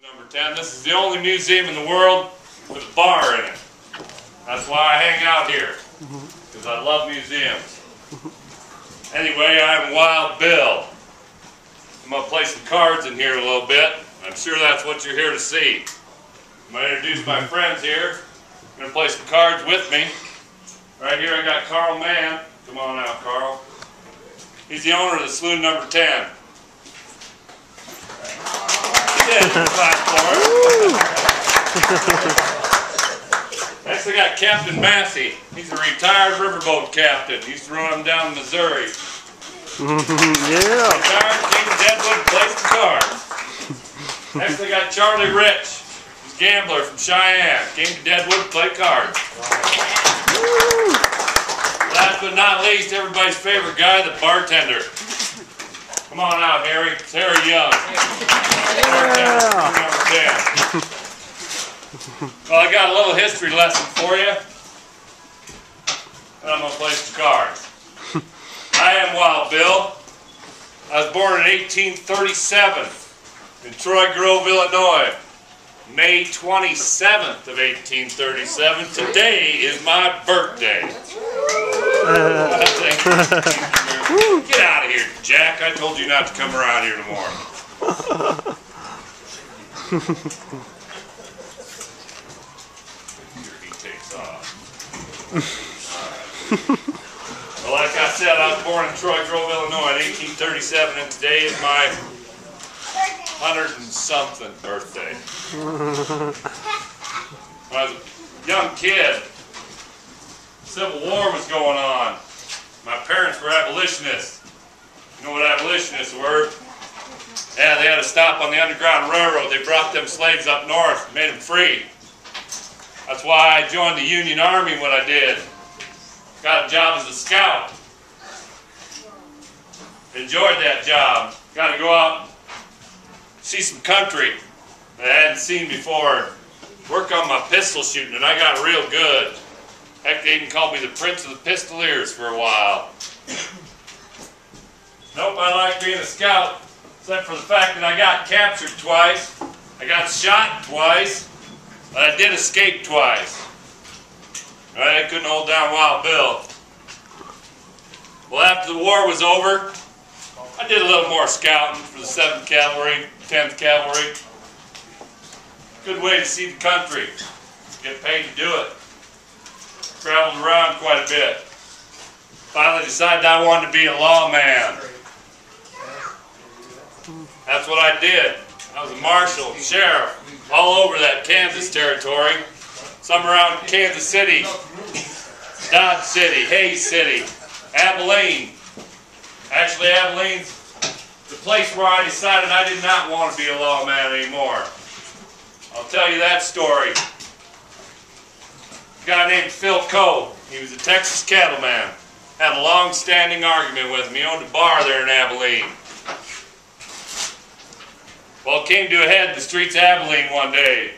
Number 10. This is the only museum in the world with a bar in it. That's why I hang out here, because I love museums. Anyway, I'm Wild Bill. I'm going to play some cards in here a little bit. I'm sure that's what you're here to see. I'm going to introduce my friends here. I'm going to play some cards with me. Right here I got Carl Mann. Come on out, Carl. He's the owner of the Saloon number 10. Next I got Captain Massey. He's a retired riverboat captain. He used to run them down in Missouri. Yeah. Retired, came to Deadwood, plays the cards. Next I got Charlie Rich. He's a gambler from Cheyenne. Came to Deadwood, play cards. Last but not least, everybody's favorite guy, the bartender. Come on out, Harry. It's Harry Young. Number 10. Well, I got a little history lesson for you. And I'm going to play some cards. I am Wild Bill. I was born in 1837 in Troy Grove, Illinois. May 27th of 1837. Today is my birthday. Get out of here, Jack. I told you not to come around here tomorrow. He takes off. Well, like I said, I was born in Troy Grove, Illinois in 1837, and today is my 100-and-something birthday. When I was a young kid, Civil War was going on. My parents were abolitionists. You know what abolitionists were? Yeah, they had to stop on the Underground Railroad. They brought them slaves up north, made them free. That's why I joined the Union Army when I did. Got a job as a scout. Enjoyed that job. Got to go out, see some country that I hadn't seen before. Work on my pistol shooting, and I got real good. Heck, they even called me the Prince of the Pistoliers for a while. Nope, I like being a scout, except for the fact that I got captured twice, I got shot twice, but I did escape twice. Right, I couldn't hold down Wild Bill. Well, after the war was over, I did a little more scouting for the 7th Cavalry, 10th Cavalry. Good way to see the country. Get paid to do it. Traveled around quite a bit. Finally decided I wanted to be a lawman. That's what I did. I was a marshal, sheriff, all over that Kansas territory. Some around Kansas City, Dodge City, Hays City, Abilene. Actually, Abilene's the place where I decided I did not want to be a lawman anymore. I'll tell you that story. A guy named Phil Coe. He was a Texas cattleman. Had a long-standing argument with him. He owned a bar there in Abilene. Well, it came to a head in the streets of Abilene one day.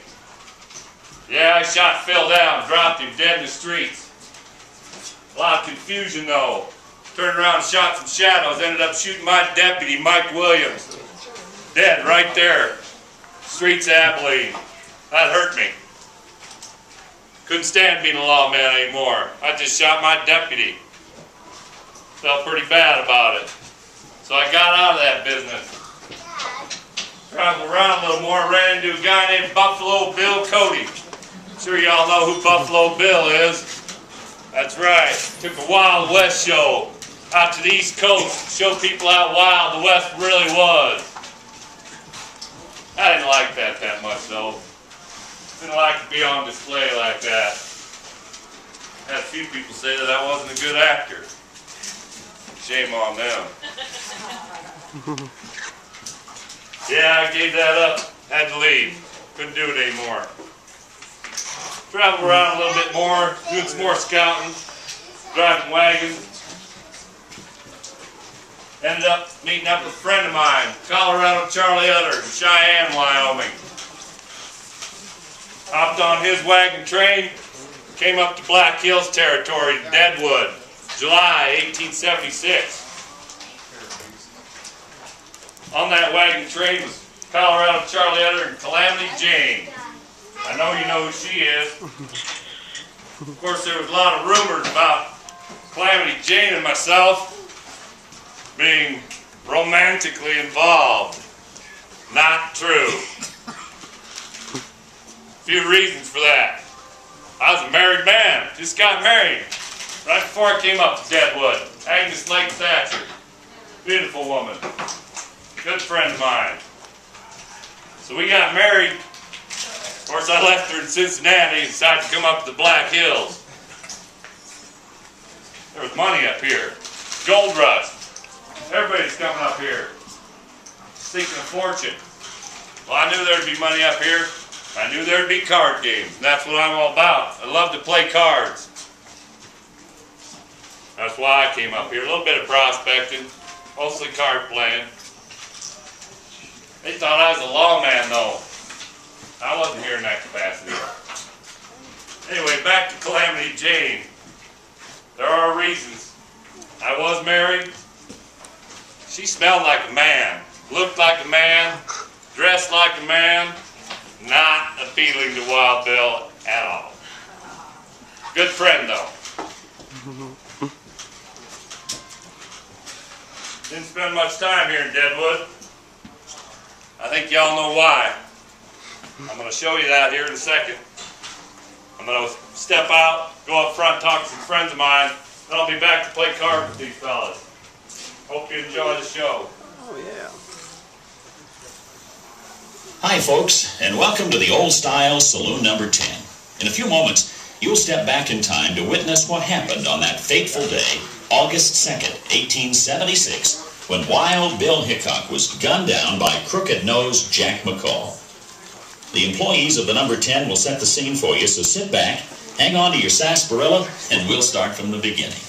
Yeah, I shot Phil down, dropped him dead in the streets. A lot of confusion, though. Turned around and shot some shadows. Ended up shooting my deputy, Mike Williams. Dead right there. Streets of Abilene. That hurt me. Couldn't stand being a lawman anymore. I just shot my deputy. Felt pretty bad about it. So I got out of that business. Traveled around a little more, ran into a guy named Buffalo Bill Cody. I'm sure y'all know who Buffalo Bill is. That's right. Took a Wild West show out to the East Coast to show people how wild the West really was. I didn't like that much, though. Didn't like to be on display like that. Had a few people say that I wasn't a good actor. Shame on them. Yeah, I gave that up. Had to leave. Couldn't do it anymore. Traveled around a little bit more, doing some more scouting, driving wagons. Ended up meeting up with a friend of mine, Colorado Charlie Utter in Cheyenne, Wyoming. Hopped on his wagon train, came up to Black Hills territory, Deadwood, July 1876. On that wagon train was Colorado Charlie Utter and Calamity Jane. I know you know who she is. Of course, there was a lot of rumors about Calamity Jane and myself being romantically involved. Not true. A few reasons for that. I was a married man, just got married right before I came up to Deadwood. Agnes Lake Thatcher, beautiful woman, good friend of mine. So we got married. Of course, I left her in Cincinnati and decided to come up to the Black Hills. There was money up here, gold rush. Everybody's coming up here, seeking a fortune. Well, I knew there'd be money up here. I knew there'd be card games, and that's what I'm all about. I love to play cards. That's why I came up here. A little bit of prospecting, mostly card playing. They thought I was a lawman, though. I wasn't here in that capacity. Anyway, back to Calamity Jane. There are reasons. I was married. She smelled like a man, looked like a man, dressed like a man. Not appealing to Wild Bill at all. Good friend, though. Didn't spend much time here in Deadwood. I think y'all know why. I'm going to show you that here in a second. I'm going to step out, go up front, talk to some friends of mine, then I'll be back to play cards with these fellas. Hope you enjoy the show. Oh, yeah. Hi folks, and welcome to the Old Style Saloon number 10. In a few moments, you'll step back in time to witness what happened on that fateful day, August 2nd, 1876, when Wild Bill Hickok was gunned down by crooked-nosed Jack McCall. The employees of the number 10 will set the scene for you, so sit back, hang on to your sarsaparilla, and we'll start from the beginning.